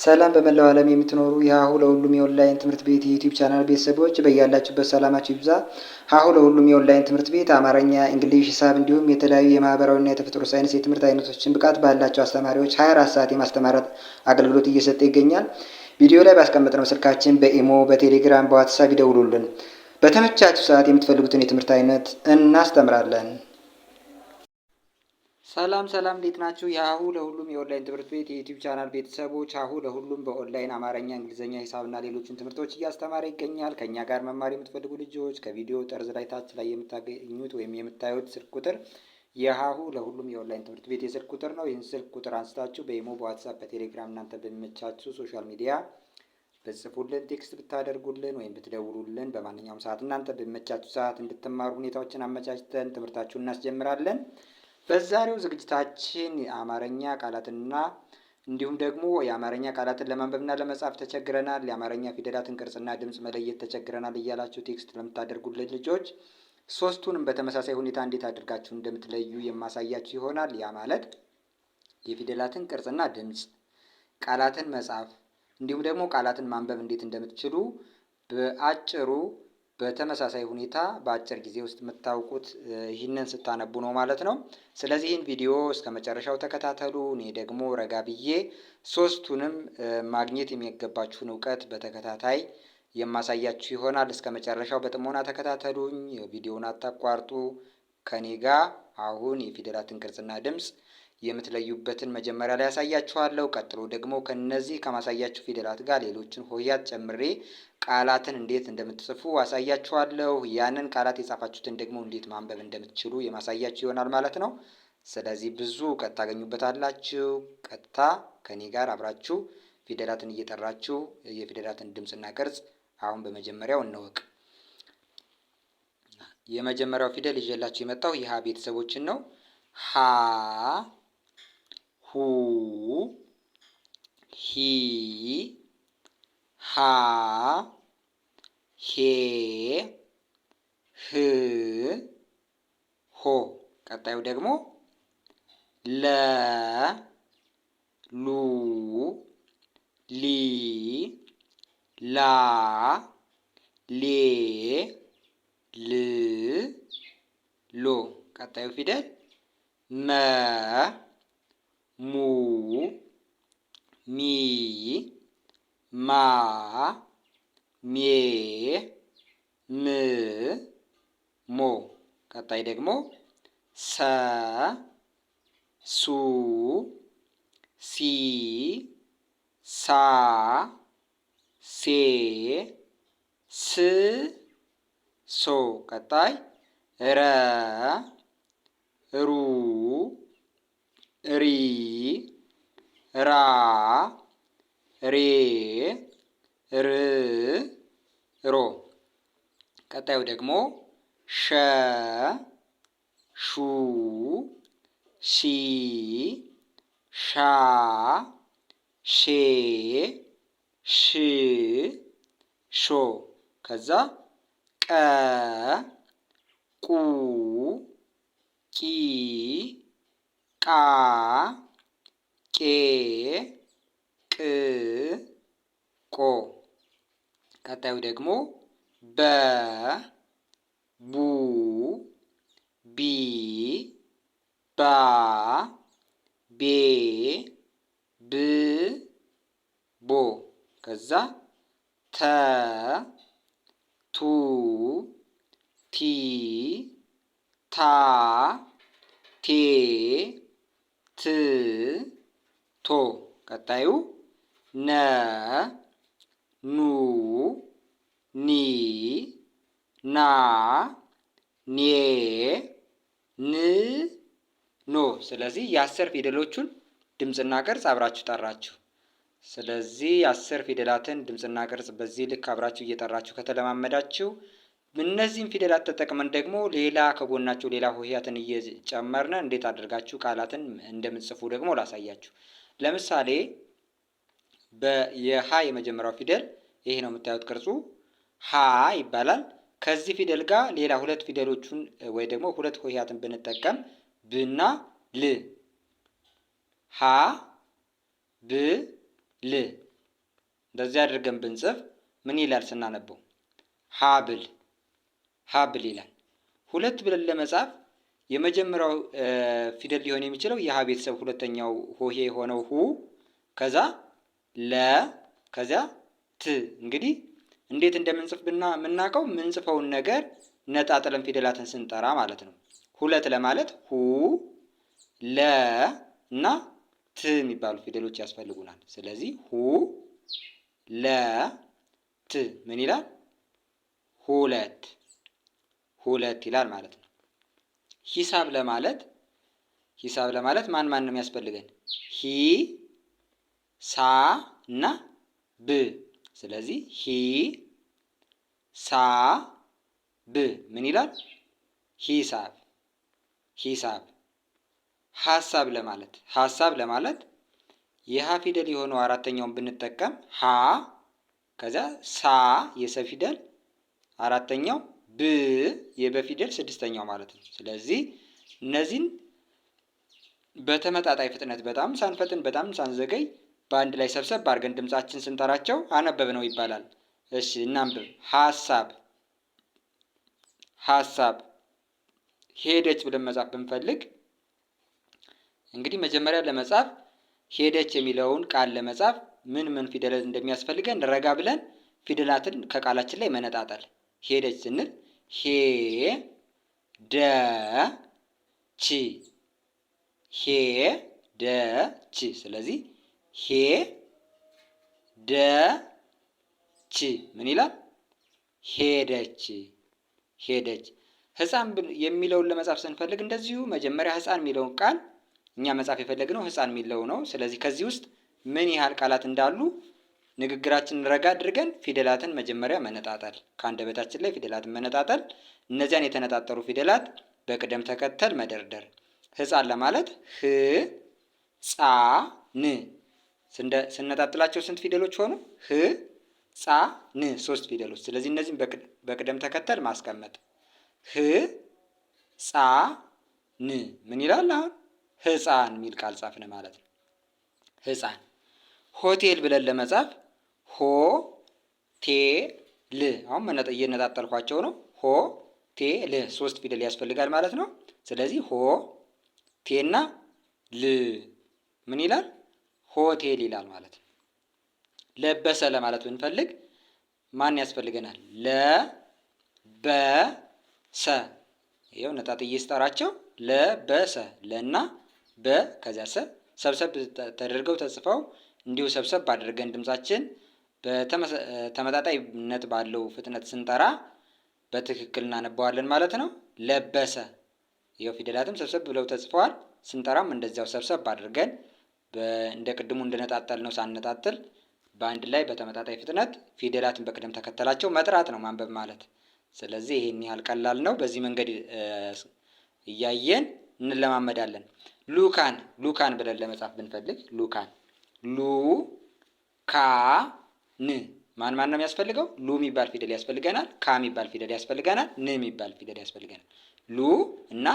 ሰላም በመላው ዓለም የምትኖሩ የሀሁ ለሁሉም የኦንላይን ትምህርት ቤት የዩቲዩብ ቻናል ቤተሰቦች በያላችሁበት ሰላማችሁ ይብዛ። ሀሁ ለሁሉም የኦንላይን ትምህርት ቤት አማርኛ፣ እንግሊዝ፣ ሂሳብ እንዲሁም የተለያዩ የማህበራዊና የተፈጥሮ ሳይንስ የትምህርት አይነቶችን ብቃት ባላቸው አስተማሪዎች 24 ሰዓት የማስተማር አገልግሎት እየሰጠ ይገኛል። ቪዲዮ ላይ ባስቀመጥነው ስልካችን በኢሞ፣ በቴሌግራም፣ በዋትሳፕ ይደውሉልን። በተመቻችሁ ሰዓት የምትፈልጉትን የትምህርት አይነት እናስተምራለን። ሰላም እንዴት ናችሁ? የሀሁ ለሁሉም የኦንላይን ትምህርት ቤት የዩቲዩብ ቻናል ቤተሰቦች ሀሁ ለሁሉም በኦንላይን አማርኛ፣ እንግሊዝኛ፣ ሂሳብና ሌሎችን ትምህርቶች እያስተማረ ይገኛል። ከእኛ ጋር መማር የምትፈልጉ ልጆች ከቪዲዮ ጠርዝ ላይ ታች ላይ የምታገኙት ወይም የምታዩት ስልክ ቁጥር የሀሁ ለሁሉም የኦንላይን ትምህርት ቤት የስልክ ቁጥር ነው። ይህን ስልክ ቁጥር አንስታችሁ በኢሞ፣ በዋትሳፕ፣ በቴሌግራም እናንተ በሚመቻችሁ ሶሻል ሚዲያ ብትጽፉልን፣ ቴክስት ብታደርጉልን ወይም ብትደውሉልን በማንኛውም ሰዓት እናንተ በሚመቻችሁ ሰዓት እንድትማሩ ሁኔታዎችን አመቻችተን ትምህርታችሁን እናስጀምራለን። በዛሬው ዝግጅታችን የአማርኛ ቃላትንና እንዲሁም ደግሞ የአማርኛ ቃላትን ለማንበብና ለመጻፍ ተቸግረናል፣ የአማርኛ ፊደላትን ቅርጽና ድምፅ መለየት ተቸግረናል እያላችሁ ቴክስት ለምታደርጉልን ልጆች ሶስቱንም በተመሳሳይ ሁኔታ እንዴት አድርጋችሁ እንደምትለዩ የማሳያችሁ ይሆናል። ያ ማለት የፊደላትን ቅርጽና ድምፅ፣ ቃላትን መጻፍ እንዲሁም ደግሞ ቃላትን ማንበብ እንዴት እንደምትችሉ በአጭሩ በተመሳሳይ ሁኔታ በአጭር ጊዜ ውስጥ የምታውቁት ይህንን ስታነቡ ነው ማለት ነው። ስለዚህ ይህን ቪዲዮ እስከ መጨረሻው ተከታተሉ። እኔ ደግሞ ረጋ ብዬ ሶስቱንም ማግኘት የሚገባችሁን እውቀት በተከታታይ የማሳያችሁ ይሆናል። እስከ መጨረሻው በጥሞና ተከታተሉኝ፣ ቪዲዮውን አታቋርጡ። ከኔ ጋር አሁን የፊደላትን ቅርጽና ድምፅ የምትለዩበትን መጀመሪያ ላይ ያሳያችኋለሁ። ቀጥሎ ደግሞ ከነዚህ ከማሳያችሁ ፊደላት ጋር ሌሎችን ሆሄያት ጨምሬ ቃላትን እንዴት እንደምትጽፉ አሳያችኋለሁ። ያንን ቃላት የጻፋችሁትን ደግሞ እንዴት ማንበብ እንደምትችሉ የማሳያችሁ ይሆናል ማለት ነው። ስለዚህ ብዙ እውቀት ታገኙበታላችሁ። ቀጥታ ከኔ ጋር አብራችሁ ፊደላትን እየጠራችሁ የፊደላትን ድምፅና ቅርጽ አሁን በመጀመሪያው እንወቅ። የመጀመሪያው ፊደል ይዤላችሁ የመጣው የሀ ቤተሰቦችን ነው። ሀ፣ ሁ፣ ሂ፣ ሃ፣ ሄ፣ ህ፣ ሆ። ቀጣዩ ደግሞ ለ፣ ሉ፣ ሊ፣ ላ፣ ሌ፣ ል፣ ሎ። ቀጣዩ ፊደል መ፣ ሙ፣ ሚ፣ ማ፣ ሜ፣ ም፣ ሞ። ቀጣይ ደግሞ ሰ፣ ሱ፣ ሲ፣ ሳ፣ ሴ፣ ስ፣ ሶ። ቀጣይ ረ፣ ሩ፣ ሪ፣ ራ፣ ሬ፣ ር፣ ሮ። ቀጣዩ ደግሞ ሸ፣ ሹ፣ ሺ፣ ሻ፣ ሼ፣ ሽ፣ ሾ። ከዛ ቀ፣ ቁ፣ ቂ፣ ቃ፣ ቄ፣ ቅ፣ ቆ። ቀጣዩ ደግሞ በ፣ ቡ፣ ቢ፣ ባ፣ ቤ፣ ብ፣ ቦ። ከዛ ተ፣ ቱ፣ ቲ፣ ታ፣ ቴ፣ ት፣ ቶ። ቀጣዩ ነ፣ ኑ፣ ኒ፣ ና፣ ኔ፣ ን፣ ኖ። ስለዚህ የ10 ፊደሎቹን ድምፅና ቅርጽ አብራችሁ ጠራችሁ። ስለዚህ የ10 ፊደላትን ድምፅና ቅርጽ በዚህ ልክ አብራችሁ እየጠራችሁ ከተለማመዳችሁ እነዚህን ፊደላት ተጠቅመን ደግሞ ሌላ ከጎናቸው ሌላ ሆሄያትን እየጨመርን እንዴት አድርጋችሁ ቃላትን እንደምትጽፉ ደግሞ ላሳያችሁ። ለምሳሌ የሀ የመጀመሪያው ፊደል ይሄ ነው የምታዩት ቅርጹ ሀ ይባላል። ከዚህ ፊደል ጋር ሌላ ሁለት ፊደሎቹን ወይ ደግሞ ሁለት ሆሄያትን ብንጠቀም ብና ል ሀ ብ ል እንደዚህ አድርገን ብንጽፍ ምን ይላል ስናነበው? ሀብል ሀብል ይላል። ሁለት ብለን ለመጻፍ የመጀመሪያው ፊደል ሊሆን የሚችለው የሀ ቤተሰብ ሁለተኛው ሆሄ የሆነው ሁ፣ ከዛ ለ፣ ከዚያ ት። እንግዲህ እንዴት እንደምንጽፍ የምናውቀው የምንጽፈውን ነገር ነጣጥለን ፊደላትን ስንጠራ ማለት ነው። ሁለት ለማለት ሁ፣ ለ እና ት የሚባሉ ፊደሎች ያስፈልጉናል። ስለዚህ ሁ፣ ለ፣ ት ምን ይላል? ሁለት ሁለት ይላል ማለት ነው። ሂሳብ ለማለት ማን ነው የሚያስፈልገን? ሂ፣ ሳ እና ብ። ስለዚህ ሂ፣ ሳ፣ ብ ምን ይላል? ሂሳብ ሂሳብ። ሀሳብ ለማለት የሀ ፊደል የሆነው አራተኛውን ብንጠቀም ሀ፣ ከዚያ ሳ የሰ ፊደል አራተኛው፣ ብ የበ ፊደል ስድስተኛው ማለት ነው። ስለዚህ እነዚህን በተመጣጣኝ ፍጥነት በጣም ሳንፈጥን በጣም ሳንዘገይ በአንድ ላይ ሰብሰብ አድርገን ድምጻችን ስንጠራቸው አነበብ ነው ይባላል። እሺ እናንብብ። ሀሳብ ሄደች ብለን መጻፍ ብንፈልግ እንግዲህ መጀመሪያ ለመጻፍ ሄደች የሚለውን ቃል ለመጻፍ ምን ፊደላት እንደሚያስፈልገን ረጋ ብለን ፊደላትን ከቃላችን ላይ መነጣጠል። ሄደች ስንል ሄ፣ ደ፣ ች፣ ሄ፣ ደ፣ ች። ስለዚህ ሄ፣ ደ፣ ች ምን ይላል? ሄደች ሄደች። ህፃን የሚለውን ለመጻፍ ስንፈልግ እንደዚሁ መጀመሪያ ህፃን የሚለውን ቃል እኛ መጻፍ የፈለግነው ህፃን የሚለው ነው። ስለዚህ ከዚህ ውስጥ ምን ያህል ቃላት እንዳሉ ንግግራችንን ረጋ አድርገን ፊደላትን መጀመሪያ መነጣጠል፣ ከአንደበታችን ላይ ፊደላትን መነጣጠል፣ እነዚያን የተነጣጠሩ ፊደላት በቅደም ተከተል መደርደር። ህፃን ለማለት ህ፣ ጻ፣ ን ስነጣጥላቸው ስንት ፊደሎች ሆኑ? ህ፣ ጻ፣ ን ሶስት ፊደሎች። ስለዚህ እነዚህም በቅደም ተከተል ማስቀመጥ። ህ፣ ጻ፣ ን ምን ይላል? አሁን ህፃን የሚል ቃል ጻፍን ማለት ነው። ህፃን። ሆቴል ብለን ለመጻፍ ሆ፣ ቴ፣ ል። አሁን እየነጣጠልኳቸው ነው። ሆ፣ ቴ፣ ል ሶስት ፊደል ያስፈልጋል ማለት ነው። ስለዚህ ሆ፣ ቴ እና ል ምን ይላል? ሆቴል ይላል ማለት ነው። ለበሰ ለማለት ብንፈልግ ማን ያስፈልገናል? ለ፣ በ፣ ሰ። ይኸው ነጣጥዬ ስጠራቸው ለበሰ፣ ለና በ ከዚያ ሰ ሰብሰብ ተደርገው ተጽፈው እንዲሁ ሰብሰብ አድርገን ድምጻችን በተመጣጣኝነት ባለው ፍጥነት ስንጠራ በትክክል እናነባዋለን ማለት ነው። ለበሰ። ይኸው ፊደላትም ሰብሰብ ብለው ተጽፈዋል። ስንጠራም እንደዚያው ሰብሰብ አድርገን እንደ ቅድሙ እንደነጣጠል ነው ሳንነጣጥል በአንድ ላይ በተመጣጣኝ ፍጥነት ፊደላትን በቅደም ተከተላቸው መጥራት ነው ማንበብ ማለት። ስለዚህ ይሄን ያህል ቀላል ነው። በዚህ መንገድ እያየን እንለማመዳለን። ሉካን ብለን ለመጻፍ ብንፈልግ ሉ፣ ካ፣ ን ማን ነው የሚያስፈልገው? ሉ የሚባል ፊደል ያስፈልገናል። ካ የሚባል ፊደል ያስፈልገናል። ን የሚባል ፊደል ያስፈልገናል። ሉ እና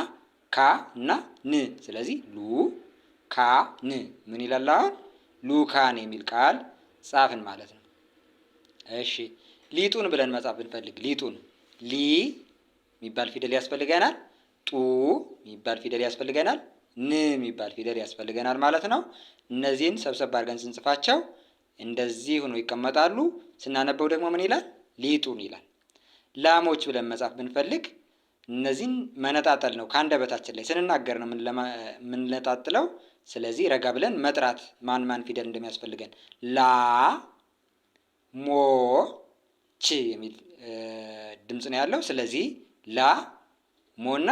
ካ እና ን። ስለዚህ ሉ፣ ካ፣ ን ምን ይላል? አሁን ሉካን የሚል ቃል ጻፍን ማለት ነው። እሺ ሊጡን ብለን መጻፍ ብንፈልግ ሊ የሚባል ፊደል ያስፈልገናል። ጡ የሚባል ፊደል ያስፈልገናል። ን የሚባል ፊደል ያስፈልገናል ማለት ነው። እነዚህን ሰብሰብ አድርገን ስንጽፋቸው እንደዚህ ሆኖ ይቀመጣሉ። ስናነበው ደግሞ ምን ይላል? ሊጡን ይላል። ላሞች ብለን መጻፍ ብንፈልግ እነዚህን መነጣጠል ነው። ከአንደበታችን ላይ ስንናገር ነው የምንነጣጥለው። ስለዚህ ረጋ ብለን መጥራት ማን ፊደል እንደሚያስፈልገን ላ፣ ሞ፣ ች የሚል ድምፅ ነው ያለው። ስለዚህ ላ፣ ሞና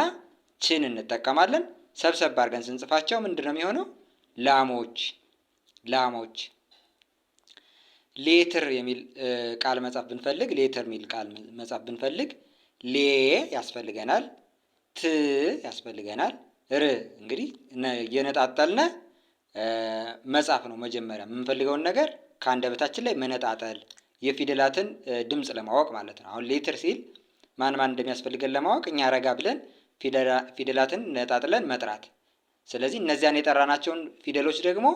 ችን እንጠቀማለን። ሰብሰብ አድርገን ስንጽፋቸው ምንድን ነው የሚሆነው? ላሞች። ሌትር የሚል ቃል መጻፍ ብንፈልግ ሌ ያስፈልገናል። ት ያስፈልገናል። ር እንግዲህ እየነጣጠልነ መጻፍ ነው። መጀመሪያ የምንፈልገውን ነገር ከአንደበታችን ላይ መነጣጠል የፊደላትን ድምፅ ለማወቅ ማለት ነው። አሁን ሌትር ሲል ማን እንደሚያስፈልገን ለማወቅ እኛ ረጋ ብለን ፊደላትን ነጣጥለን መጥራት። ስለዚህ እነዚያን የጠራናቸውን ፊደሎች ደግሞ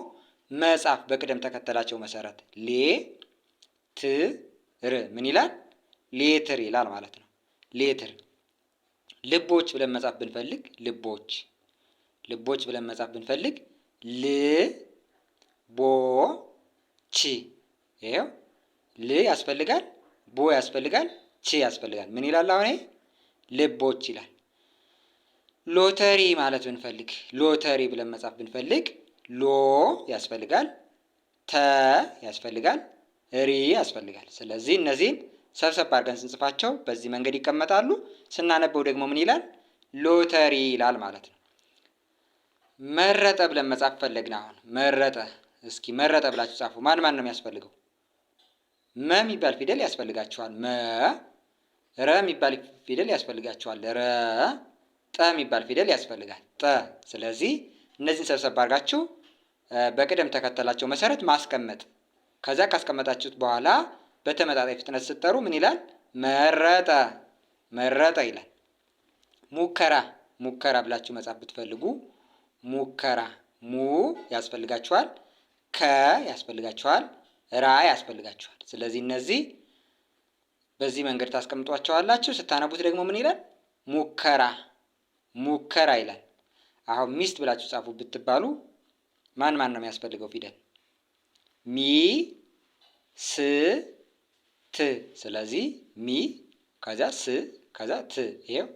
መጻፍ በቅደም ተከተላቸው መሰረት ሌ፣ ትር ምን ይላል? ሌትር ይላል ማለት ነው። ሌትር። ልቦች ብለን መጻፍ ብንፈልግ ልቦች ብለን መጻፍ ብንፈልግ ች ይሄው ል ያስፈልጋል፣ ቦ ያስፈልጋል፣ ች ያስፈልጋል። ምን ይላል አሁን? ልቦች ይላል። ሎተሪ ማለት ብንፈልግ ሎተሪ ብለን መጻፍ ብንፈልግ ሎ ያስፈልጋል፣ ተ ያስፈልጋል፣ ሪ ያስፈልጋል። ስለዚህ እነዚህን ሰብሰብ አድርገን ስንጽፋቸው በዚህ መንገድ ይቀመጣሉ። ስናነበው ደግሞ ምን ይላል? ሎተሪ ይላል ማለት ነው። መረጠ ብለን መጻፍ ፈለግን። አሁን መረጠ፣ እስኪ መረጠ ብላችሁ ጻፉ። ማን ነው የሚያስፈልገው? መ የሚባል ፊደል ያስፈልጋችኋል። መ። ረ የሚባል ፊደል ያስፈልጋችኋል። ረ። ጠ የሚባል ፊደል ያስፈልጋል። ጠ። ስለዚህ እነዚህን ሰብሰብ አድርጋችሁ በቅደም ተከተላቸው መሰረት ማስቀመጥ። ከዛ ካስቀመጣችሁት በኋላ በተመጣጣኝ ፍጥነት ስትጠሩ ምን ይላል? መረጠ፣ መረጠ ይላል። ሙከራ፣ ሙከራ ብላችሁ መጻፍ ብትፈልጉ ሙከራ፣ ሙ ያስፈልጋችኋል፣ ከ ያስፈልጋችኋል፣ ራ ያስፈልጋችኋል። ስለዚህ እነዚህ በዚህ መንገድ ታስቀምጧቸዋላችሁ። ስታነቡት ደግሞ ምን ይላል? ሙከራ፣ ሙከራ ይላል። አሁን ሚስት ብላችሁ ጻፉ ብትባሉ ማን ነው የሚያስፈልገው ፊደል? ሚ ስ ት። ስለዚህ ሚ ከዛ ስ ከዛ ት። ይሄው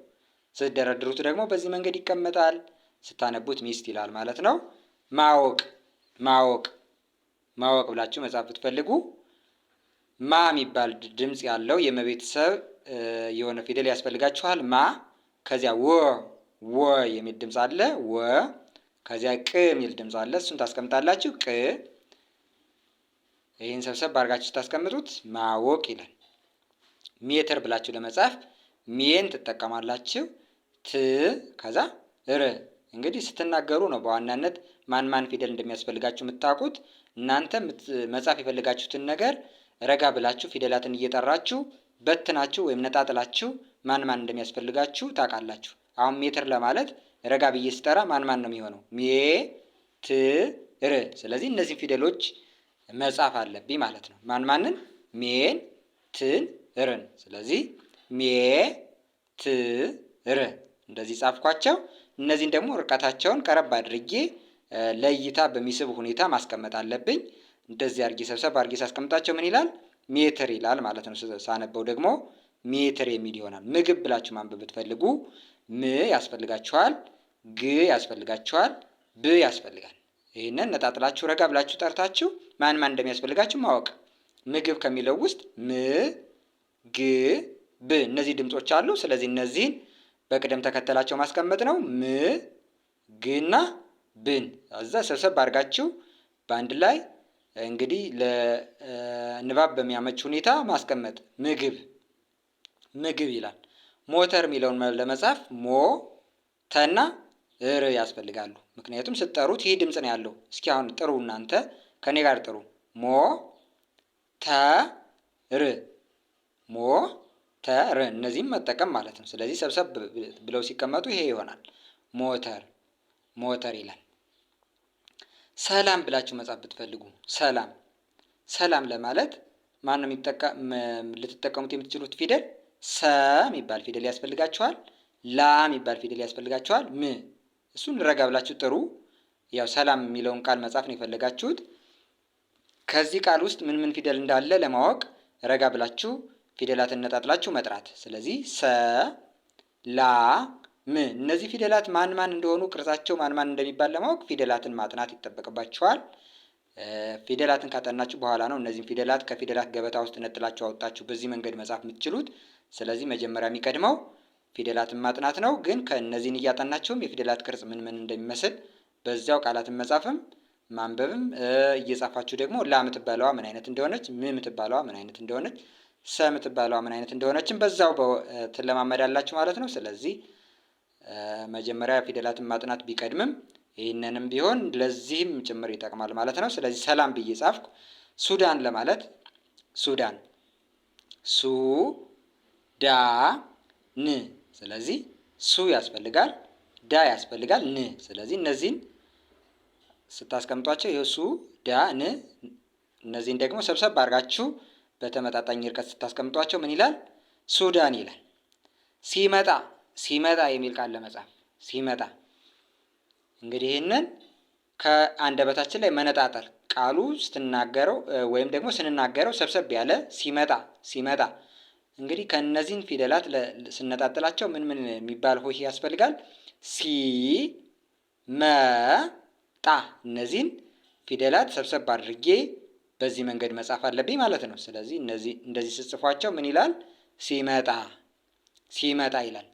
ስትደረድሩት ደግሞ በዚህ መንገድ ይቀመጣል። ስታነቡት ሚስት ይላል ማለት ነው። ማወቅ፣ ማወቅ፣ ማወቅ ብላችሁ መጻፍ ብትፈልጉ ማ የሚባል ድምፅ ያለው የመቤተሰብ የሆነ ፊደል ያስፈልጋችኋል። ማ። ከዚያ ወ የሚል ድምፅ አለ። ወ። ከዚያ ቅ የሚል ድምፅ አለ። እሱን ታስቀምጣላችሁ። ቅ። ይህን ሰብሰብ አድርጋችሁ ስታስቀምጡት ማወቅ ይላል። ሜትር ብላችሁ ለመጻፍ ሜን ትጠቀማላችሁ። ት ከዛ ር። እንግዲህ ስትናገሩ ነው በዋናነት ማን ፊደል እንደሚያስፈልጋችሁ የምታውቁት። እናንተ መጻፍ የፈለጋችሁትን ነገር ረጋ ብላችሁ ፊደላትን እየጠራችሁ በትናችሁ ወይም ነጣጥላችሁ ማን እንደሚያስፈልጋችሁ ታውቃላችሁ። አሁን ሜትር ለማለት ረጋ ብዬ ስጠራ ማን ነው የሚሆነው? ሜ ት ር። ስለዚህ እነዚህን ፊደሎች መጻፍ አለብኝ ማለት ነው። ማንን? ሜን፣ ትን፣ ርን። ስለዚህ ሜ ት ር እንደዚህ ጻፍኳቸው። እነዚህን ደግሞ ርቀታቸውን ቀረብ አድርጌ ለእይታ በሚስብ ሁኔታ ማስቀመጥ አለብኝ። እንደዚህ አድርጌ ሰብሰብ አድርጌ ሳስቀምጣቸው ምን ይላል? ሜትር ይላል ማለት ነው። ሳነበው ደግሞ ሜትር የሚል ይሆናል። ምግብ ብላችሁ ማንበብ ብትፈልጉ ም ያስፈልጋችኋል፣ ግ ያስፈልጋችኋል፣ ብ ያስፈልጋል። ይህንን ነጣጥላችሁ ረጋ ብላችሁ ጠርታችሁ ማን እንደሚያስፈልጋችሁ ማወቅ። ምግብ ከሚለው ውስጥ ም፣ ግ፣ ብ እነዚህ ድምጾች አሉ። ስለዚህ እነዚህን በቅደም ተከተላቸው ማስቀመጥ ነው። ም፣ ግና ብን እዛ ሰብሰብ አድርጋችሁ በአንድ ላይ እንግዲህ ለንባብ በሚያመች ሁኔታ ማስቀመጥ። ምግብ፣ ምግብ ይላል። ሞተር የሚለውን ለመጻፍ ሞ፣ ተና ር ያስፈልጋሉ። ምክንያቱም ስትጠሩት ይህ ድምፅ ነው ያለው። እስኪ አሁን ጥሩ፣ እናንተ ከኔ ጋር ጥሩ። ሞ ተ ር፣ ሞ ተ ር። እነዚህም መጠቀም ማለት ነው። ስለዚህ ሰብሰብ ብለው ሲቀመጡ ይሄ ይሆናል። ሞተር፣ ሞተር ይላል። ሰላም ብላችሁ መጻፍ ብትፈልጉ ሰላም፣ ሰላም ለማለት ማነው ልትጠቀሙት የምትችሉት ፊደል? ሰ የሚባል ፊደል ያስፈልጋችኋል። ላ የሚባል ፊደል ያስፈልጋችኋል። ም። እሱን ረጋ ብላችሁ ጥሩ። ያው ሰላም የሚለውን ቃል መጻፍ ነው የፈለጋችሁት። ከዚህ ቃል ውስጥ ምን ፊደል እንዳለ ለማወቅ ረጋ ብላችሁ ፊደላትን ነጣጥላችሁ መጥራት። ስለዚህ ሰ፣ ላ፣ ም እነዚህ ፊደላት ማን እንደሆኑ ቅርጻቸው ማን እንደሚባል ለማወቅ ፊደላትን ማጥናት ይጠበቅባችኋል። ፊደላትን ካጠናችሁ በኋላ ነው እነዚህን ፊደላት ከፊደላት ገበታ ውስጥ ነጥላችሁ አወጣችሁ በዚህ መንገድ መጻፍ የምትችሉት። ስለዚህ መጀመሪያ የሚቀድመው ፊደላትን ማጥናት ነው። ግን ከእነዚህን እያጠናችሁም የፊደላት ቅርጽ ምን እንደሚመስል በዚያው ቃላትን መጻፍም ማንበብም እየጻፋችሁ ደግሞ ላ ምትባለዋ ምን አይነት እንደሆነች፣ ም ምትባለዋ ምን አይነት እንደሆነች፣ ሰ ምትባለዋ ምን አይነት እንደሆነችም በዛው ትለማመዳላችሁ ማለት ነው። ስለዚህ መጀመሪያ ፊደላትን ማጥናት ቢቀድምም ይህንንም ቢሆን ለዚህም ጭምር ይጠቅማል ማለት ነው። ስለዚህ ሰላም ብዬ ጻፍኩ። ሱዳን ለማለት ሱዳን፣ ሱ ዳ ን። ስለዚህ ሱ ያስፈልጋል፣ ዳ ያስፈልጋል፣ ን። ስለዚህ እነዚህን ስታስቀምጧቸው ይሄ ሱ ዳ ን። እነዚህን ደግሞ ሰብሰብ አድርጋችሁ በተመጣጣኝ ርቀት ስታስቀምጧቸው ምን ይላል? ሱዳን ይላል። ሲመጣ ሲመጣ የሚል ቃል ለመጻፍ ሲመጣ እንግዲህ ይህንን ከአንደበታችን ላይ መነጣጠል ቃሉ ስትናገረው ወይም ደግሞ ስንናገረው ሰብሰብ ያለ ሲመጣ ሲመጣ እንግዲህ ከእነዚህን ፊደላት ስነጣጥላቸው ምን ምን የሚባል ሆሄ ያስፈልጋል? ሲ መ ጣ እነዚህን ፊደላት ሰብሰብ አድርጌ በዚህ መንገድ መጻፍ አለብኝ ማለት ነው። ስለዚህ እንደዚህ ስጽፏቸው ምን ይላል? ሲመጣ ሲመጣ ይላል።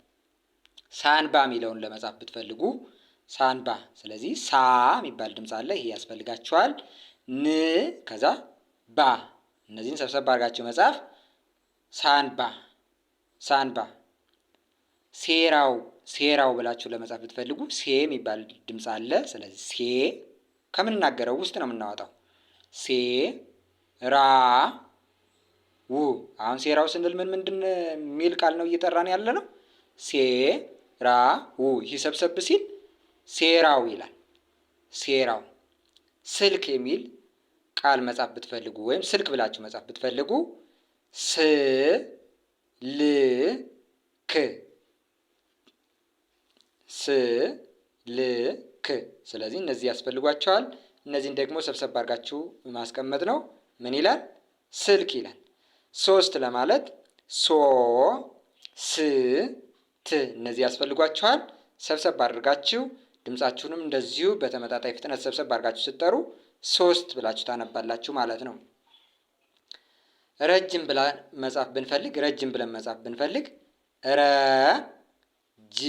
ሳንባ የሚለውን ለመጻፍ ብትፈልጉ ሳንባ። ስለዚህ ሳ የሚባል ድምፅ አለ፣ ይሄ ያስፈልጋችኋል። ን ከዛ ባ እነዚህን ሰብሰብ አድርጋችሁ መጻፍ ሳንባ ሳንባ። ሴራው ሴራው ብላችሁ ለመጻፍ ብትፈልጉ ሴ የሚባል ድምፅ አለ። ስለዚህ ሴ ከምንናገረው ውስጥ ነው የምናወጣው። ሴ ራ ው። አሁን ሴራው ስንል ምንድን የሚል ቃል ነው እየጠራን ያለ ነው? ሴ ራ ው። ይህ ሰብሰብ ሲል ሴራው ይላል። ሴራው። ስልክ የሚል ቃል መጻፍ ብትፈልጉ ወይም ስልክ ብላችሁ መጻፍ ብትፈልጉ ስ ል ክ ስ ል ክ። ስለዚህ እነዚህ ያስፈልጓቸዋል። እነዚህን ደግሞ ሰብሰብ አድርጋችሁ ማስቀመጥ ነው። ምን ይላል? ስልክ ይላል። ሶስት ለማለት ሶ ስ ት እነዚህ ያስፈልጓችኋል። ሰብሰብ አድርጋችሁ ድምጻችሁንም እንደዚሁ በተመጣጣኝ ፍጥነት ሰብሰብ አድርጋችሁ ስትጠሩ ሶስት ብላችሁ ታነባላችሁ ማለት ነው። ረጅም ብለን መጻፍ ብንፈልግ ረጅም ብለን መጻፍ ብንፈልግ ረ ጂ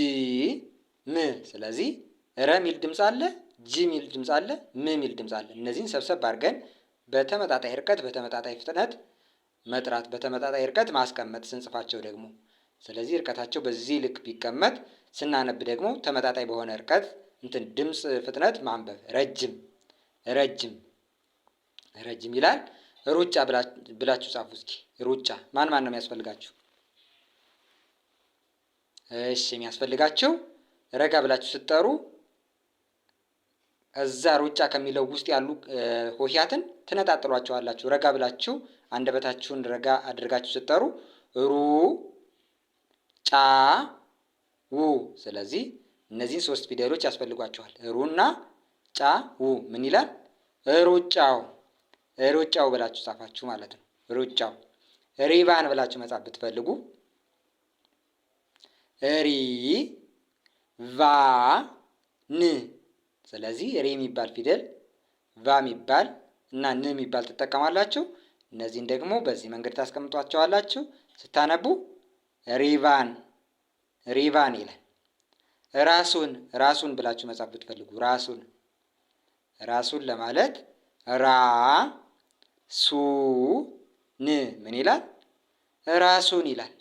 ም። ስለዚህ ረ ሚል ድምፅ አለ፣ ጂ ሚል ድምፅ አለ፣ ም ሚል ድምፅ አለ። እነዚህን ሰብሰብ አድርገን በተመጣጣኝ ርቀት በተመጣጣኝ ፍጥነት መጥራት፣ በተመጣጣኝ ርቀት ማስቀመጥ ስንጽፋቸው ደግሞ። ስለዚህ ርቀታቸው በዚህ ልክ ቢቀመጥ ስናነብ ደግሞ ተመጣጣኝ በሆነ ርቀት ድምፅ ፍጥነት ማንበብ። ረጅም ረጅም ረጅም ይላል። ሩጫ ብላችሁ ጻፉ እስኪ። ሩጫ ማን ማን ነው የሚያስፈልጋችሁ? እሺ የሚያስፈልጋችሁ ረጋ ብላችሁ ስትጠሩ እዛ ሩጫ ከሚለው ውስጥ ያሉ ሆሄያትን ትነጣጥሏቸዋላችሁ። ረጋ ብላችሁ አንደበታችሁን ረጋ አድርጋችሁ ስትጠሩ ሩ ጫ ው። ስለዚህ እነዚህን ሶስት ፊደሎች ያስፈልጓቸዋል። ሩና ጫ ው። ምን ይላል? ሩጫው ሩጫው ብላችሁ ጻፋችሁ ማለት ነው። ሩጫው። ሪባን ብላችሁ መጻፍ ብትፈልጉ ሪ ቫ ን። ስለዚህ ሪ የሚባል ፊደል ቫ የሚባል እና ን የሚባል ትጠቀማላችሁ። እነዚህን ደግሞ በዚህ መንገድ ታስቀምጧቸዋላችሁ። ስታነቡ ሪቫን ሪቫን ይላል። ራሱን ራሱን ብላችሁ መጻፍ ብትፈልጉ ራሱን ራሱን ለማለት ራ ሱ ን ምን ይላል? ራሱን ይላል።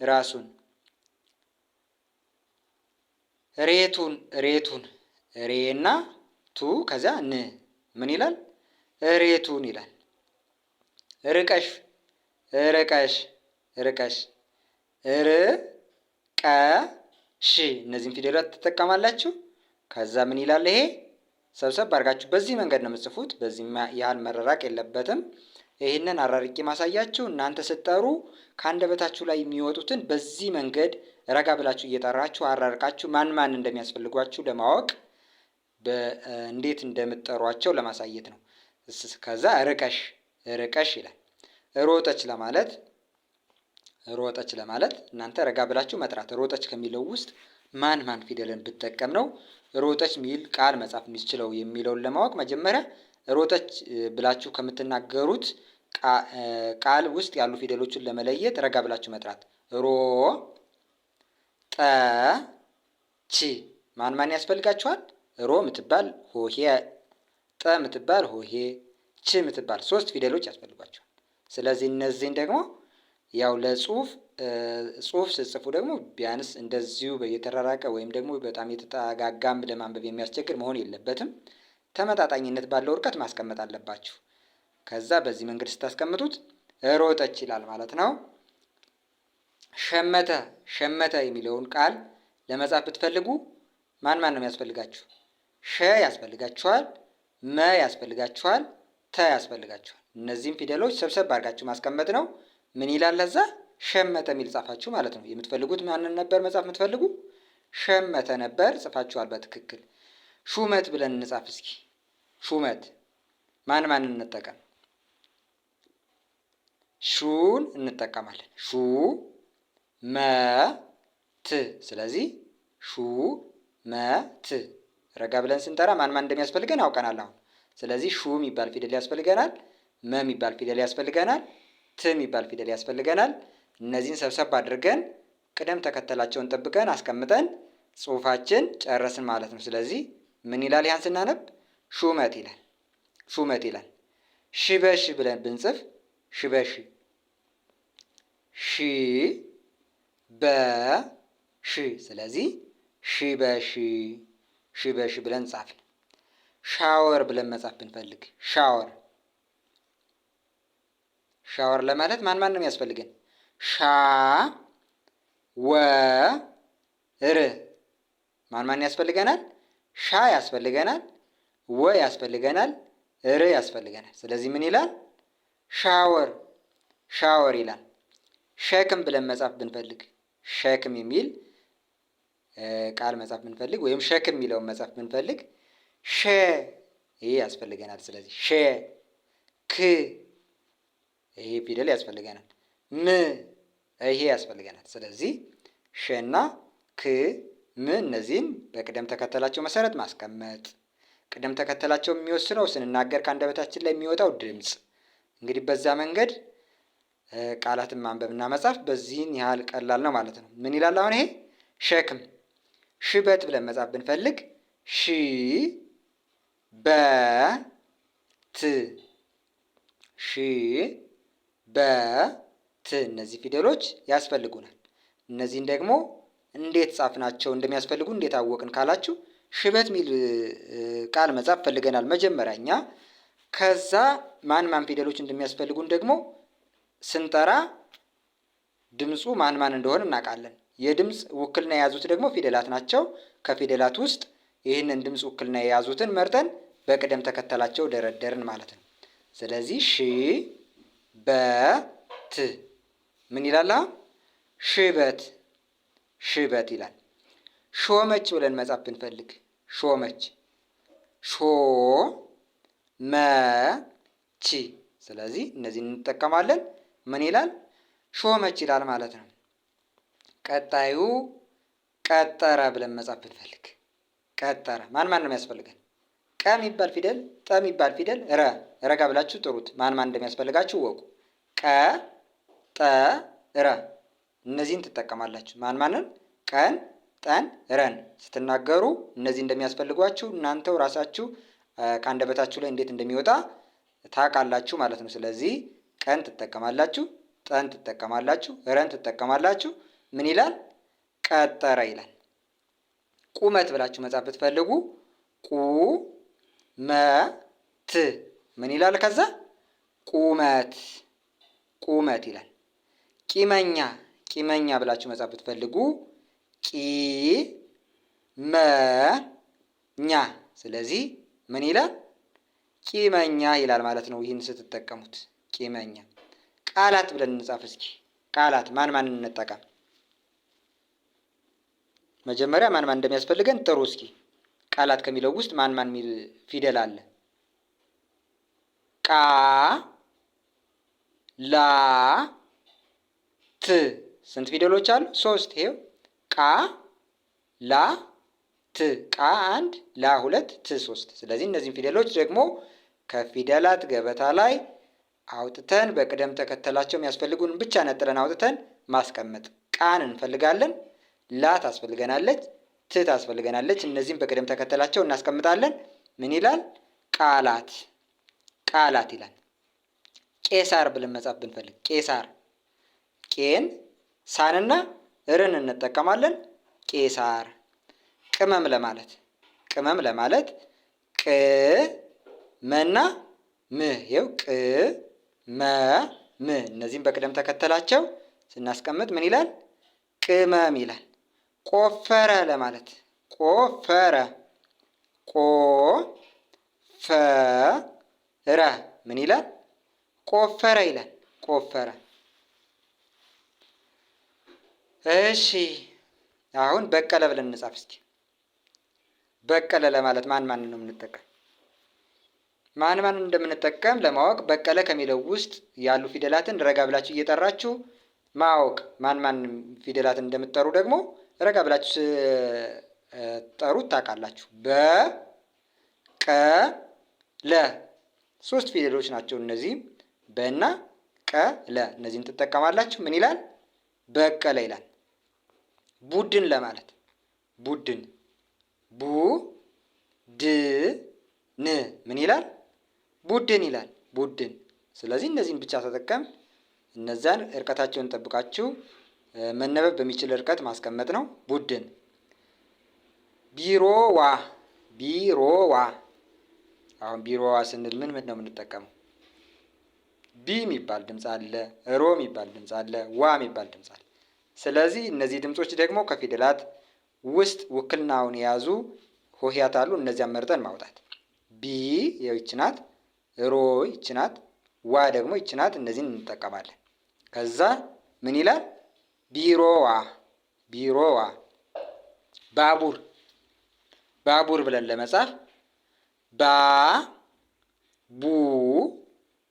ራሱን። ሬቱን ሬቱን ሬና ቱ ከዛ ን ምን ይላል? ሬቱን ይላል። ርቀሽ ርቀሽ ርቀሽ ርቀሽ እነዚህን ፊደላት ትጠቀማላችሁ። ከዛ ምን ይላል? ይሄ ሰብሰብ አድርጋችሁ በዚህ መንገድ ነው የምጽፉት። በዚህ ያህል መራራቅ የለበትም። ይህንን አራርቄ ማሳያችሁ እናንተ ስትጠሩ ከአንደበታችሁ ላይ የሚወጡትን በዚህ መንገድ ረጋ ብላችሁ እየጠራችሁ አራርቃችሁ ማን ማን እንደሚያስፈልጓችሁ ለማወቅ እንዴት እንደምትጠሯቸው ለማሳየት ነው። ከዛ ርቀሽ ርቀሽ ይላል። ሮጠች ለማለት እናንተ ረጋ ብላችሁ መጥራት። ሮጠች ከሚለው ውስጥ ማን ማን ፊደልን ብጠቀም ነው ሮጠች ሚል ቃል መጻፍ የሚችለው የሚለውን ለማወቅ መጀመሪያ ሮጠች ብላችሁ ከምትናገሩት ቃል ውስጥ ያሉ ፊደሎችን ለመለየት ረጋ ብላችሁ መጥራት። ሮ ጠ ቺ ማን ማን ያስፈልጋችኋል? ሮ ምትባል ሆሄ፣ ጠ ምትባል ሆሄ፣ ቺ ምትባል ሶስት ፊደሎች ያስፈልጓቸዋል። ስለዚህ እነዚህን ደግሞ ያው ለጽሁፍ ስትጽፉ ደግሞ ቢያንስ እንደዚሁ የተራራቀ ወይም ደግሞ በጣም የተጠጋጋም ለማንበብ የሚያስቸግር መሆን የለበትም። ተመጣጣኝነት ባለው ርቀት ማስቀመጥ አለባችሁ። ከዛ በዚህ መንገድ ስታስቀምጡት ሮጠች ይላል ማለት ነው። ሸመተ ሸመተ የሚለውን ቃል ለመጻፍ ብትፈልጉ ማን ማን ነው የሚያስፈልጋችሁ? ሸ ያስፈልጋችኋል፣ መ ያስፈልጋችኋል፣ ተ ያስፈልጋችኋል። እነዚህም ፊደሎች ሰብሰብ አድርጋችሁ ማስቀመጥ ነው። ምን ይላል ለዛ? ሸመተ የሚል ጻፋችሁ ማለት ነው። የምትፈልጉት ማንን ነበር መጻፍ የምትፈልጉ? ሸመተ ነበር፣ ጽፋችኋል በትክክል። ሹመት ብለን እንጻፍ እስኪ። ሹመት ማን እንጠቀም? ሹን እንጠቀማለን። ሹ መ ት። ስለዚህ ሹ መ ት። ረጋ ብለን ስንጠራ ማን እንደሚያስፈልገን አውቀናል አሁን። ስለዚህ ሹ የሚባል ፊደል ያስፈልገናል፣ መ የሚባል ፊደል ያስፈልገናል፣ ት የሚባል ፊደል ያስፈልገናል። እነዚህን ሰብሰብ አድርገን ቅደም ተከተላቸውን ጠብቀን አስቀምጠን ጽሁፋችን ጨረስን ማለት ነው። ስለዚህ ምን ይላል? ያን ስናነብ ሹመት ይላል። ሹመት ይላል። ሽበሽ ብለን ብንጽፍ ሽበሽ፣ ሺ በሺ። ስለዚህ ሽበሺ፣ ሽበሺ ብለን ጻፍን። ሻወር ብለን መጻፍ ብንፈልግ ሻወር፣ ሻወር ለማለት ማን ነው የሚያስፈልገን? ሻ ወ ር። ማን ያስፈልገናል? ሻ ያስፈልገናል፣ ወ ያስፈልገናል፣ ር ያስፈልገናል። ስለዚህ ምን ይላል? ሻወር፣ ሻወር ይላል። ሸክም ብለን መጻፍ ብንፈልግ ሸክም የሚል ቃል መጻፍ ብንፈልግ ወይም ሸክም የሚለውን መጻፍ ብንፈልግ ሸ፣ ይሄ ያስፈልገናል። ስለዚህ ሸ፣ ክ፣ ይሄ ፊደል ያስፈልገናል። ም፣ ይሄ ያስፈልገናል። ስለዚህ ሸና ክ፣ ም እነዚህን በቅደም ተከተላቸው መሰረት ማስቀመጥ። ቅደም ተከተላቸው የሚወስነው ስንናገር ከአንደበታችን ላይ የሚወጣው ድምፅ። እንግዲህ በዛ መንገድ ቃላትን ማንበብና መጻፍ በዚህን ያህል ቀላል ነው ማለት ነው። ምን ይላል አሁን ይሄ? ሸክም። ሽበት ብለን መጻፍ ብንፈልግ ሺ በት፣ ሺ በት። እነዚህ ፊደሎች ያስፈልጉናል። እነዚህን ደግሞ እንዴት ጻፍናቸው እንደሚያስፈልጉ እንዴት አወቅን ካላችሁ ሽበት ሚል ቃል መጻፍ ፈልገናል መጀመሪያ እኛ። ከዛ ማን ፊደሎች እንደሚያስፈልጉን ደግሞ ስንጠራ ድምፁ ማን እንደሆነ እናውቃለን። የድምፅ ውክልና የያዙት ደግሞ ፊደላት ናቸው። ከፊደላት ውስጥ ይህንን ድምፅ ውክልና የያዙትን መርጠን በቅደም ተከተላቸው ደረደርን ማለት ነው። ስለዚህ ሺ በት ምን ይላል? ሽበት፣ ሽበት ይላል። ሾመች ብለን መጻፍ ብንፈልግ ሾመች፣ ሾ መች። ስለዚህ እነዚህን እንጠቀማለን። ምን ይላል? ሾመች ይላል ማለት ነው። ቀጣዩ ቀጠረ ብለን መጻፍ ብንፈልግ ቀጠረ። ማን ነው የሚያስፈልገን? ቀ የሚባል ፊደል፣ ጠ የሚባል ፊደል፣ ረ። ረጋ ብላችሁ ጥሩት። ማን እንደሚያስፈልጋችሁ ወቁ። ቀ፣ ጠ፣ ረ። እነዚህን ትጠቀማላችሁ። ማንን? ቀን፣ ጠን፣ ረን ስትናገሩ እነዚህ እንደሚያስፈልጓችሁ እናንተው ራሳችሁ ከአንደበታችሁ ላይ እንዴት እንደሚወጣ ታውቃላችሁ ማለት ነው። ስለዚህ ቀን ትጠቀማላችሁ፣ ጠን ትጠቀማላችሁ፣ ረን ትጠቀማላችሁ። ምን ይላል? ቀጠረ ይላል። ቁመት ብላችሁ መጻፍ ብትፈልጉ ቁ መ ት። ምን ይላል? ከዛ ቁመት፣ ቁመት ይላል። ቂመኛ፣ ቂመኛ ብላችሁ መጻፍ ብትፈልጉ ቂ መ ኛ። ስለዚህ ምን ይላል? ቂመኛ ይላል ማለት ነው። ይህን ስትጠቀሙት ቂመኛ። ቃላት ብለን እንጻፍ እስኪ። ቃላት ማን እንጠቀም? መጀመሪያ ማን እንደሚያስፈልገን ጥሩ። እስኪ ቃላት ከሚለው ውስጥ ማን የሚል ፊደል አለ? ቃ ላ ት። ስንት ፊደሎች አሉ? 3። ይሄው ቃ ላ ት። ቃ 1፣ ላ 2፣ ት 3። ስለዚህ እነዚህን ፊደሎች ደግሞ ከፊደላት ገበታ ላይ አውጥተን በቅደም ተከተላቸው የሚያስፈልጉን ብቻ ነጥለን አውጥተን ማስቀመጥ። ቃን እንፈልጋለን፣ ላ ታስፈልገናለች፣ ት ታስፈልገናለች። እነዚህም በቅደም ተከተላቸው እናስቀምጣለን። ምን ይላል? ቃላት፣ ቃላት ይላል። ቄሳር ብለን መጻፍ ብንፈልግ ቄሳር፣ ቄን ሳንና ርን እንጠቀማለን። ቄሳር። ቅመም ለማለት፣ ቅመም ለማለት ቅ መና ም። ይኸው ቅ መ ም። እነዚህም በቅደም ተከተላቸው ስናስቀምጥ ምን ይላል? ቅመም ይላል። ቆፈረ ለማለት ቆፈረ፣ ቆ ፈ ረ። ምን ይላል? ቆፈረ ይላል። ቆፈረ። እሺ አሁን በቀለ ብለን እንጻፍ እስኪ። በቀለ ለማለት ማን ነው የምንጠቀም? ማን እንደምንጠቀም ለማወቅ በቀለ ከሚለው ውስጥ ያሉ ፊደላትን ረጋ ብላችሁ እየጠራችሁ ማወቅ ማን ፊደላትን እንደምትጠሩ ደግሞ ረጋ ብላችሁ ጠሩት ታውቃላችሁ። በቀለ 3 ፊደሎች ናቸው እነዚህም በና ቀለ እነዚህን ትጠቀማላችሁ። ምን ይላል? በቀለ ይላል። ቡድን ለማለት ቡድን ቡድን ምን ይላል? ቡድን ይላል። ቡድን። ስለዚህ እነዚህን ብቻ ተጠቀም። እነዛን እርቀታቸውን ጠብቃችሁ መነበብ በሚችል እርቀት ማስቀመጥ ነው። ቡድን። ቢሮዋ ቢሮዋ። አሁን ቢሮዋ ስንል ምን ነው የምንጠቀመው? ቢ የሚባል ድምፅ አለ፣ ሮ የሚባል ድምፅ አለ፣ ዋ የሚባል ድምፅ አለ። ስለዚህ እነዚህ ድምፆች ደግሞ ከፊደላት ውስጥ ውክልናውን የያዙ ሆሄያት አሉ። እነዚያን መርጠን ማውጣት። ቢ ይህች ናት፣ ሮ ይህች ናት፣ ዋ ደግሞ ይህች ናት። እነዚህን እንጠቀማለን። ከዛ ምን ይላል? ቢሮዋ ቢሮዋ። ባቡር ባቡር ብለን ለመጻፍ ባ ቡ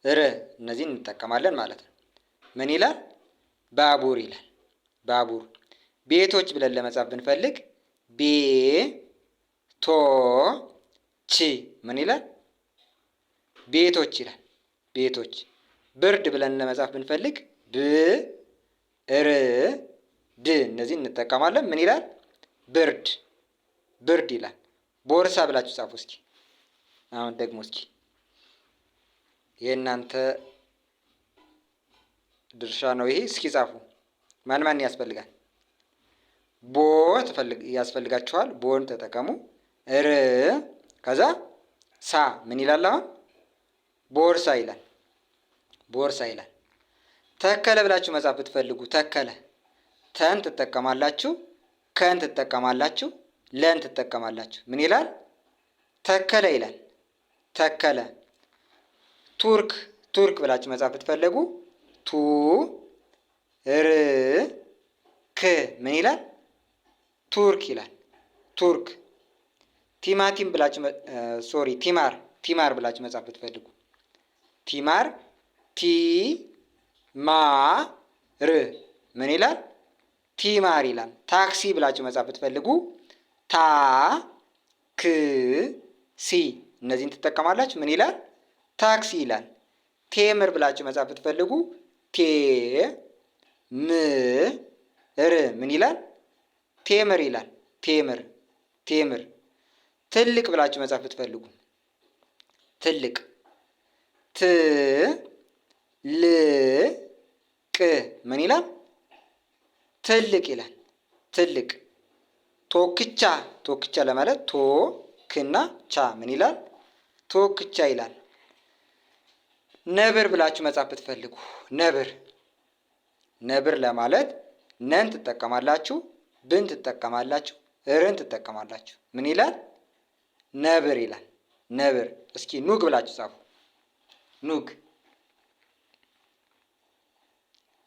ር እነዚህን እንጠቀማለን ማለት ነው። ምን ይላል? ባቡር ይላል። ባቡር። ቤቶች ብለን ለመጻፍ ብንፈልግ ቤ ቶ ች ምን ይላል? ቤቶች ይላል። ቤቶች። ብርድ ብለን ለመጻፍ ብንፈልግ ብ ር ድ እነዚህን እንጠቀማለን። ምን ይላል? ብርድ ብርድ ይላል። ቦርሳ ብላችሁ ጻፉ እስኪ። አሁን ደግሞ እስኪ የእናንተ ድርሻ ነው ይሄ። እስኪ ጻፉ። ማን ያስፈልጋል? ቦ ያስፈልጋችኋል። ቦን ተጠቀሙ። ር ከዛ ሳ ምን ይላል? አሁን ቦርሳ ይላል። ቦርሳ ይላል። ተከለ ብላችሁ መጻፍ ብትፈልጉ ተከለ ተን ትጠቀማላችሁ፣ ከን ትጠቀማላችሁ፣ ለን ትጠቀማላችሁ። ምን ይላል? ተከለ ይላል። ተከለ። ቱርክ ቱርክ ብላችሁ መጻፍ ብትፈልጉ ቱ ር ክ ምን ይላል? ቱርክ ይላል። ቱርክ። ቲማቲም ብላችሁ ቲማር ብላችሁ መጻፍ ብትፈልጉ ቲማር ቲ ማ ር ምን ይላል? ቲማር ይላል። ታክሲ ብላችሁ መጻፍ ብትፈልጉ ታ ክ ሲ እነዚህን ትጠቀማላችሁ። ምን ይላል? ታክሲ ይላል። ቴምር ብላችሁ መጻፍ ብትፈልጉ ቴ ም ር ምን ይላል? ቴምር ይላል። ቴምር ቴምር። ትልቅ ብላችሁ መጻፍ ብትፈልጉ ትልቅ ት ል ቅ ምን ይላል? ትልቅ ይላል። ትልቅ። ቶክቻ ቶክቻ ለማለት ቶ ክና ቻ ምን ይላል? ቶክቻ ይላል። ነብር ብላችሁ መጻፍ ብትፈልጉ ነብር ነብር ለማለት ነን ትጠቀማላችሁ፣ ብን ትጠቀማላችሁ፣ ርን ትጠቀማላችሁ። ምን ይላል? ነብር ይላል። ነብር። እስኪ ኑግ ብላችሁ ጻፉ። ኑግ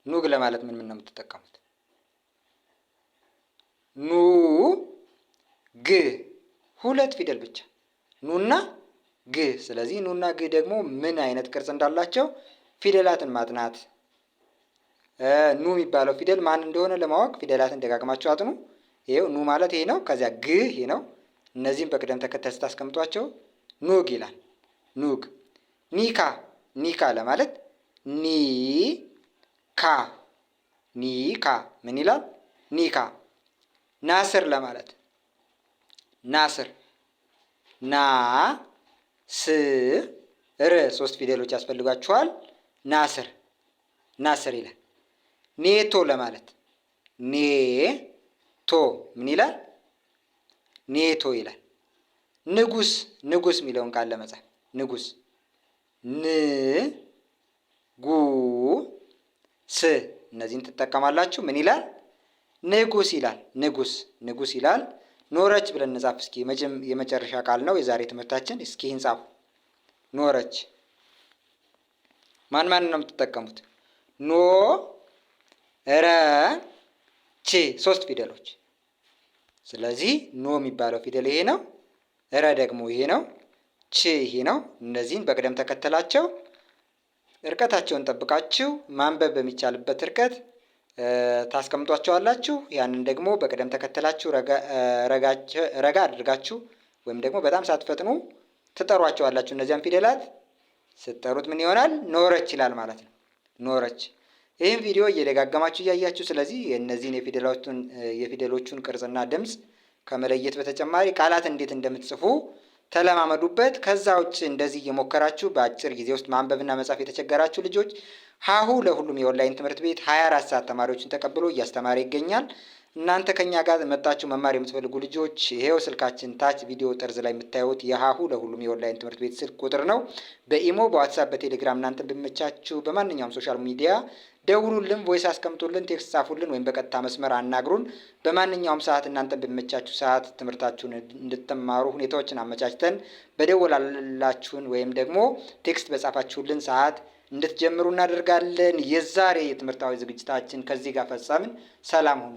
ኑግ ለማለት ምን ነው የምትጠቀሙት? ኑ ግ 2 ፊደል ብቻ ኑና ግ። ስለዚህ ኑና ግ ደግሞ ምን አይነት ቅርጽ እንዳላቸው ፊደላትን ማጥናት። ኑ የሚባለው ፊደል ማን እንደሆነ ለማወቅ ፊደላትን ደጋግማችሁ አጥኑ። ይሄው ኑ ማለት ይሄ ነው። ከዚያ ግ ይሄ ነው። እነዚህም በቅደም ተከተል ስታስቀምጧቸው ኑግ ይላል። ኑግ። ኒካ ኒካ ለማለት ኒ ካ ኒካ ምን ይላል? ኒካ። ናስር ለማለት ናስር ና ስ ር 3 ፊደሎች ያስፈልጓችኋል። ናስር ናስር ይላል። ኔቶ ለማለት ኔ ቶ ምን ይላል? ኔቶ ይላል። ንጉስ ንጉስ የሚለውን ቃል ለመጻፍ ንጉስ ን ጉ ስ እነዚህን ትጠቀማላችሁ። ምን ይላል? ንጉስ ይላል። ንጉስ ንጉስ ይላል። ኖረች ብለን እንጻፍ እስኪ። የመጨረሻ ቃል ነው የዛሬ ትምህርታችን። እስኪ እንጻፉ። ኖረች ማን ነው የምትጠቀሙት? ኖ ረ ች 3 ፊደሎች። ስለዚህ ኖ የሚባለው ፊደል ይሄ ነው። ረ ደግሞ ይሄ ነው። ች ይሄ ነው። እነዚህን በቅደም ተከተላቸው እርቀታቸውን ጠብቃችሁ ማንበብ በሚቻልበት እርቀት ታስቀምጧቸዋላችሁ። ያንን ደግሞ በቅደም ተከተላችሁ ረጋ አድርጋችሁ ወይም ደግሞ በጣም ሳትፈጥኑ ትጠሯቸዋላችሁ። እነዚያን ፊደላት ስትጠሩት ምን ይሆናል? ኖረች ይላል ማለት ነው። ኖረች። ይህም ቪዲዮ እየደጋገማችሁ እያያችሁ ስለዚህ የእነዚህን የፊደሎቹን ቅርጽና ድምፅ ከመለየት በተጨማሪ ቃላት እንዴት እንደምትጽፉ ተለማመዱበት። ከዛ ውጭ እንደዚህ እየሞከራችሁ በአጭር ጊዜ ውስጥ ማንበብና መጻፍ የተቸገራችሁ ልጆች ሀሁ ለሁሉም የኦንላይን ትምህርት ቤት 24 ሰዓት ተማሪዎችን ተቀብሎ እያስተማረ ይገኛል። እናንተ ከኛ ጋር መጣችሁ መማር የምትፈልጉ ልጆች ይሄው ስልካችን ታች ቪዲዮ ጠርዝ ላይ የምታዩት የሀሁ ለሁሉም የኦንላይን ትምህርት ቤት ስልክ ቁጥር ነው። በኢሞ፣ በዋትሳፕ፣ በቴሌግራም እናንተ በሚመቻችሁ በማንኛውም ሶሻል ሚዲያ ደውሉልን፣ ቮይስ አስቀምጡልን፣ ቴክስት ጻፉልን ወይም በቀጥታ መስመር አናግሩን። በማንኛውም ሰዓት እናንተ በሚመቻችሁ ሰዓት ትምህርታችሁን እንድትማሩ ሁኔታዎችን አመቻችተን በደወላላችሁን ወይም ደግሞ ቴክስት በጻፋችሁልን ሰዓት እንድትጀምሩ እናደርጋለን። የዛሬ የትምህርታዊ ዝግጅታችን ከዚህ ጋር ፈጸምን። ሰላም ሁኑ።